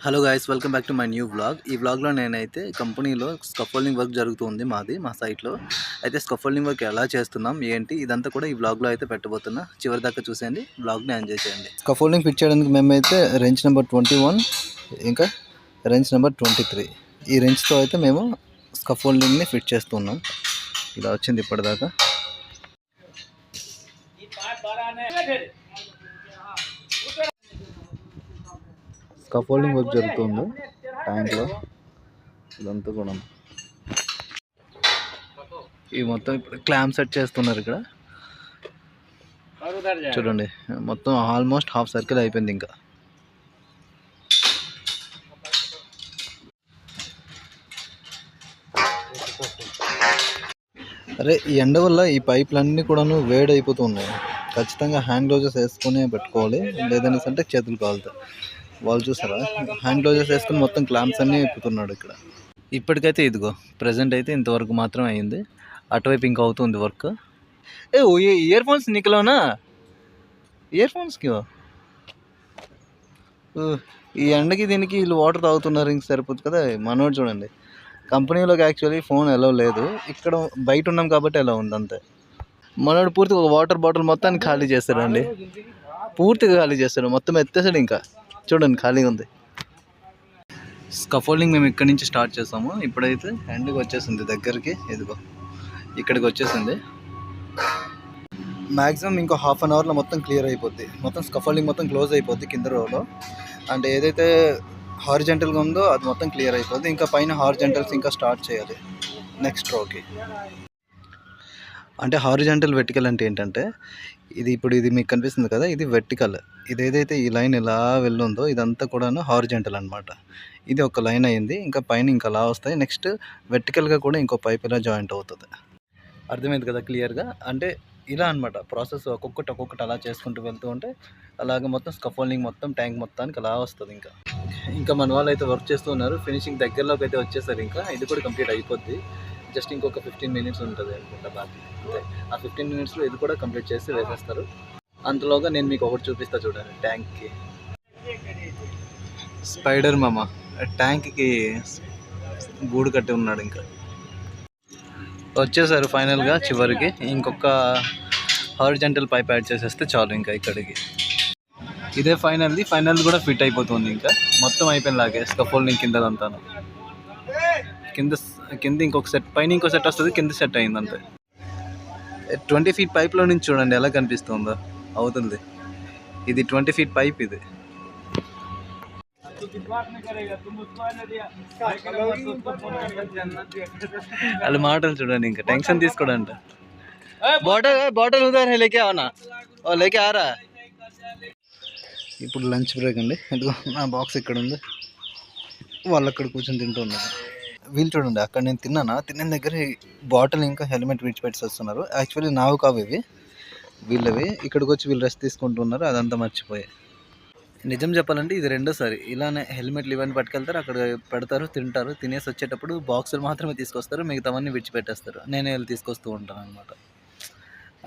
Hello guys, welcome back to my new vlog. ఈ వ్లాగ్లో నేనైతే కంపెనీలో స్కఫోల్డింగ్ వర్క్ జరుగుతుంది మా సైట్లో. అయితే స్కఫోల్డింగ్ వర్క్ ఎలా చేస్తున్నాం ఏంటి ఇదంతా కూడా ఈ వ్లాగ్లో అయితే పెట్టబోతున్నా. చివరి దాకా చూసేయండి, వ్లాగ్ని ఎంజాయ్ చేయండి. స్కఫోల్డింగ్ ఫిట్ చేయడానికి మేమైతే రెంచ్ నెంబర్ 21 ఇంకా రెంచ్ నెంబర్ 23 ఈ రెంచ్తో అయితే మేము స్కఫోల్డింగ్ని ఫిట్ చేస్తున్నాం. ఇలా వచ్చింది ఇప్పటిదాకా. స్కఫోల్డింగ్ వర్క్ జరుగుతుంది ట్యాంక్లో. ఇదంతా కూడా ఈ మొత్తం ఇప్పుడు క్లాంప్ సెట్ చేస్తున్నారు ఇక్కడ. చూడండి, మొత్తం ఆల్మోస్ట్ హాఫ్ సర్కిల్ అయిపోయింది. ఇంకా అరే, ఈ ఎండ వల్ల ఈ పైపులన్నీ కూడాను వేడి అయిపోతున్నాయి. ఖచ్చితంగా హ్యాండ్ గ్లౌజెస్ వేసుకునే పెట్టుకోవాలి, లేదనేసి అంటే చేతులు కాలుతాయి. వాళ్ళు చూసారా, హ్యాండ్ గ్లౌజెస్ వేసుకుని మొత్తం క్లాంప్స్ అన్నీ ఎక్కుతున్నాడు ఇక్కడ. ఇప్పటికైతే ఇదిగో ప్రజెంట్ అయితే ఇంతవరకు మాత్రం అయింది. అటువైపు ఇంకా అవుతుంది వర్క్. ये ईयरफोन्स निकलो ना, ईयरफोन्स क्यों? ఈ ఎండకి దీనికి వీళ్ళు వాటర్ తాగుతున్నారు, ఇంక సరిపోతుంది కదా. మనోడు చూడండి, కంపెనీలోకి యాక్చువల్లీ ఫోన్ ఎలా లేదు, ఇక్కడ బయట ఉన్నాం కాబట్టి ఎలా ఉంది అంతే. మనోడు పూర్తిగా ఒక వాటర్ బాటిల్ మొత్తాన్ని ఖాళీ చేస్తాడండి, పూర్తిగా ఖాళీ చేస్తాడు, మొత్తం ఎత్తేసాడు. ఇంకా చూడండి ఖాళీగా ఉంది. స్కఫోల్డింగ్ మేము ఇక్కడి నుంచి స్టార్ట్ చేసాము. ఇప్పుడైతే ఎండ్కి వచ్చేసింది, దగ్గరికి ఇదిగో ఇక్కడికి వచ్చేసింది. మ్యాక్సిమం ఇంకో హాఫ్ అన్ అవర్లో మొత్తం క్లియర్ అయిపోద్ది. మొత్తం స్కఫోల్డింగ్ మొత్తం క్లోజ్ అయిపోద్ది కింద రోలో. అంటే ఏదైతే హారిజెంటల్గా ఉందో అది మొత్తం క్లియర్ అయిపోద్ది. ఇంకా పైన హారిజెంటల్స్ ఇంకా స్టార్ట్ చేయాలి నెక్స్ట్ రోకి. అంటే హారిజెంటల్ వెర్టికల్ అంటే ఏంటంటే, ఇది మీకు కనిపిస్తుంది కదా, ఇది వెర్టికల్. ఇది ఏదైతే ఈ లైన్ ఇలా వెళ్ళుందో ఇదంతా కూడాను హారిజెంటల్ అనమాట. ఇది ఒక లైన్ అయింది, ఇంకా పైన ఇంకా అలా వస్తాయి. నెక్స్ట్ వెర్టికల్గా కూడా ఇంకో పైప్ ఇలా జాయింట్ అవుతుంది. అర్థమైంది కదా క్లియర్గా. అంటే ఇలా అనమాట ప్రాసెస్. ఒక్కొక్కటి అలా చేసుకుంటూ వెళ్తూ ఉంటే అలాగే మొత్తం స్కఫోల్డింగ్ మొత్తం ట్యాంక్ మొత్తానికి అలా వస్తుంది. ఇంకా మన వాళ్ళు అయితే వర్క్ చేస్తూ ఉన్నారు. ఫినిషింగ్ దగ్గరలోకి అయితే వచ్చేసారు. ఇంకా ఇది కూడా కంప్లీట్ అయిపోద్ది. జస్ట్ ఇంకొక 15 మినిట్స్ ఉంటుంది అనుకుంటా బాకీ. అంతే, ఆ 15 మినిట్స్లో ఇది కూడా కంప్లీట్ చేసి వేసేస్తారు. అంతలోగా నేను మీకు ఒకటి చూపిస్తా చూడండి. ట్యాంక్కి స్పైడర్ మామ ట్యాంక్కి గూడు కట్టి ఉన్నాడు. ఇంకా వచ్చేసారు ఫైనల్గా చివరికి. ఇంకొక హారిజెంటల్ పైప్ యాడ్ చేసేస్తే చాలు ఇంకా ఇక్కడికి. ఇదే ఫైనల్ కూడా ఫిట్ అయిపోతుంది. ఇంకా మొత్తం అయిపోయినలాగే స్కఫోల్డింగ్ కిందదంతా. కింద ఇంకొక సెట్, పైన ఇంకో సెట్ వస్తుంది, కింద సెట్ అయింది అంతే. 20 ఫీట్ పైప్లో నుంచి చూడండి ఎలా కనిపిస్తుందో. అవుతుంది, ఇది 20 ఫీట్ పైప్. ఇది వాళ్ళు మాటలు చూడండి, ఇంకా టెన్షన్ తీసుకోడంట. బాటిల్ ఉదాహరణ లేకే అవునా లేకే ఆరా. ఇప్పుడు లంచ్ బ్రేక్ అండి. ఇదిగో నా బాక్స్ ఇక్కడ ఉంది, వాళ్ళు అక్కడ కూర్చొని తింటూ ఉన్నారు. వీళ్ళు చూడండి, అక్కడ నేను తిన్న దగ్గర బాటిల్ ఇంకా హెల్మెట్ విడిచిపెట్టి వస్తున్నారు. యాక్చువల్లీ నావు కావు ఇవి, వీళ్ళవి. ఇక్కడికి వచ్చి వీళ్ళు రెస్ట్ తీసుకుంటున్నారు, అదంతా మర్చిపోయాయి. నిజం చెప్పాలంటే ఇది రెండోసారి ఇలానే హెల్మెట్లు ఇవన్నీ పట్టుకెళ్తారు, అక్కడ పెడతారు, తింటారు. తినేసి వచ్చేటప్పుడు బాక్సులు మాత్రమే తీసుకొస్తారు, మిగతావన్నీ విడిచిపెట్టేస్తారు. నేనే వెళ్ళి తీసుకొస్తూ ఉంటాను అనమాట.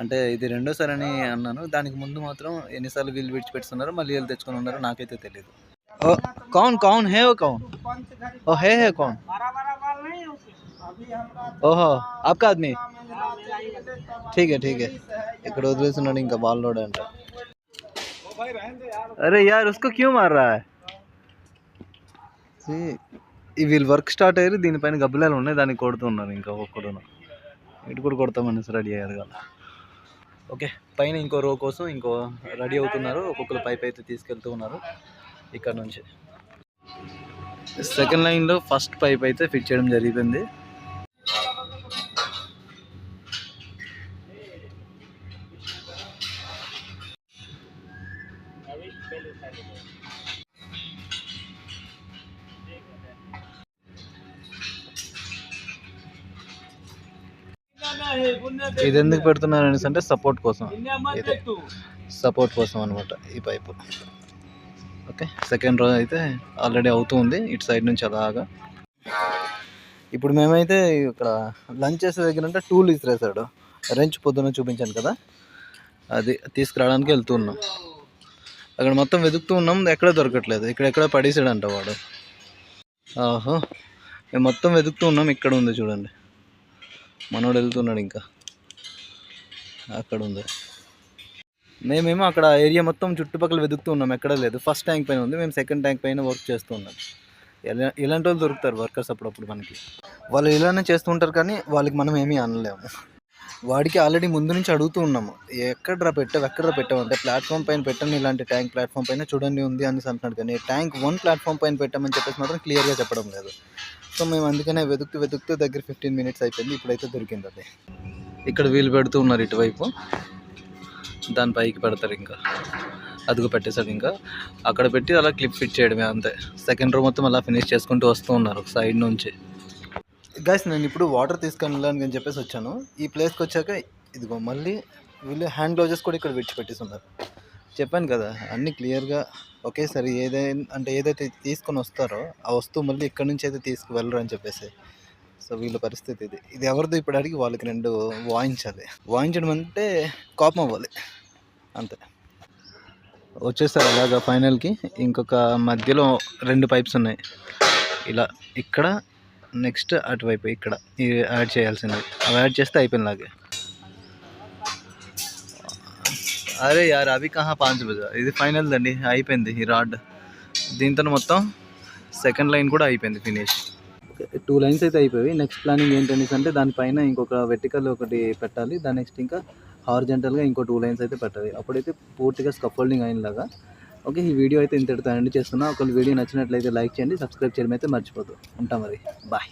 అంటే ఇది రెండోసారి అని అన్నాను. దానికి ముందు మాత్రం ఎన్నిసార్లు వీళ్ళు విడిచిపెట్టున్నారు, మళ్ళీ వీళ్ళు తెచ్చుకొని ఉన్నారు నాకైతే తెలియదు. कौन है वो कौन? ओ है कौन? ఓహో आपका आदमी ठीक है ఇక్కడ వదిలేస్తున్నాడు. ఇంకా బాల్లోడు అంట. అరే యార్ उसको क्यों मार रहा है? ఈ వీళ్ళు వర్క్ స్టార్ట్ అయ్యారు, దీనిపైన గబ్బులాలు ఉన్నాయి, దానికి కొడుతున్నారు. ఇంకా ఒక్కడును ఇటు కూడా కొడతామనేసి రెడీ అయ్యారు కదా. ఓకే, పైన ఇంకో రో కోసం ఇంకో రెడీ అవుతున్నారు. ఒక్కొక్కరు పైప్ అయితే తీసుకెళ్తూ ఉన్నారు. ఇక్కడ నుంచి సెకండ్ లైన్లో ఫస్ట్ పైప్ అయితే ఫిట్ చేయడం జరిగింది. ఇది ఎందుకు పెడుతున్నారు అనేసి అంటే సపోర్ట్ కోసం, ఇది సపోర్ట్ కోసం అనమాట ఈ పైపు. ఓకే, సెకండ్ రో అయితే ఆల్రెడీ అవుతుంది ఇటు సైడ్ నుంచి అలాగా. ఇప్పుడు మేమైతే ఇక్కడ లంచ్ చేసే దగ్గర అంటే టూల్ ఇసిరేసాడు. రెంచ్ పొద్దున్న చూపించాను కదా, అది తీసుకురావడానికి వెళ్తున్నాం. అక్కడ మొత్తం వెతుకుతూ ఉన్నాం, ఎక్కడ దొరకట్లేదు. ఇక్కడెక్కడ పడేసాడంట వాడు. ఆహో, మేము మొత్తం వెతుకుతూ ఉన్నాం, ఇక్కడ ఉంది చూడండి. మనోడు వెళ్తున్నాడు, ఇంకా అక్కడ ఉంది. మేమేమో అక్కడ ఏరియా మొత్తం చుట్టుపక్కల వెతుకుతూ ఉన్నాం, ఎక్కడ లేదు. ఫస్ట్ ట్యాంక్ పైన ఉంది, మేము సెకండ్ ట్యాంక్ పైన వర్క్ చేస్తూ ఉన్నాం. ఇలాంటి వాళ్ళు దొరుకుతారు వర్కర్స్ అప్పుడప్పుడు మనకి. వాళ్ళు ఇలానే చేస్తూ ఉంటారు, కానీ వాళ్ళకి మనం ఏమీ అనలేము. వాడికి ఆల్రెడీ ముందు నుంచి అడుగుతూ ఉన్నాము, ఎక్కడ పెట్టావు అంటే ప్లాట్ఫామ్ పైన పెట్టండి, ఇలాంటి ట్యాంక్ ప్లాట్ఫామ్ పైన చూడండి ఉంది అని అంటున్నాడు. కానీ ట్యాంక్ 1 ప్లాట్ఫామ్ పైన పెట్టామని చెప్పేసి మాత్రం క్లియర్గా చెప్పడం లేదు. సో మేము అందుకనే వెతుకుతూ దగ్గర 15 మినిట్స్ అయిపోయింది. ఇప్పుడైతే దొరికింది అది. ఇక్కడ వీలు పెడుతూ ఉన్నారు ఇటువైపు, దాని పైకి పెడతారు. ఇంకా అదుగు పెట్టేశాడు, ఇంకా అక్కడ పెట్టి అలా క్లిప్ ఫిట్ చేయడమే అంతే. సెకండ్ రో మొత్తం అలా ఫినిష్ చేసుకుంటూ వస్తూ ఉన్నారు సైడ్ నుంచి. గైస్, నేను ఇప్పుడు వాటర్ తీసుకొని వెళ్ళాను అని చెప్పేసి వచ్చాను. ఈ ప్లేస్కి వచ్చాక ఇదిగో మళ్ళీ వీళ్ళు హ్యాండ్ గ్లౌజెస్ కూడా ఇక్కడ విడిచిపెట్టేసి ఉన్నారు. చెప్పాను కదా, అన్నీ క్లియర్గా ఒకేసారి ఏదైతే తీసుకొని వస్తారో ఆ వస్తువు మళ్ళీ ఇక్కడ నుంచి అయితే తీసుకువెళ్ళరు అని చెప్పేసి. సో వీళ్ళ పరిస్థితి ఇది ఎవరిదో ఇప్పుడు అడిగి వాళ్ళకి 2 వాయించాలి. వాయించడం అంటే కోపం అవ్వాలి అంతే. వచ్చేస్తారు అలాగా ఫైనల్కి. ఇంకొక మధ్యలో 2 పైప్స్ ఉన్నాయి ఇలా, ఇక్కడ నెక్స్ట్ అటువైపు ఇక్కడ యాడ్ చేయాల్సింది. అవి యాడ్ చేస్తే అయిపోయినలాగే. అరే యార్, అవి కహా 5 బజా. ఇది ఫైనల్ దండి, అయిపోయింది ఈ రాడ్. దీంతో మొత్తం సెకండ్ లైన్ కూడా అయిపోయింది ఫినిష్. 2 లైన్స్ అయితే అయిపోయాయి. నెక్స్ట్ ప్లానింగ్ ఏంటనేసి అంటే దానిపైన ఇంకొక వెర్టికల్ ఒకటి పెట్టాలి. దాని నెక్స్ట్ ఇంకా హారిజంటల్గా ఇంకో 2 లైన్స్ అయితే పెట్టాలి. అప్పుడైతే పూర్తిగా స్కఫోల్డింగ్ అయినలాగా. ఓకే, ఈ వీడియో అయితే ఇంతటితో ఎండ్ చేస్తున్నా. ఒకవేళ వీడియో నచ్చినట్లయితే లైక్ చేయండి, సబ్స్క్రైబ్ చేయడం అయితే మర్చిపోద్దు. ఉంటాం మరి, బాయ్.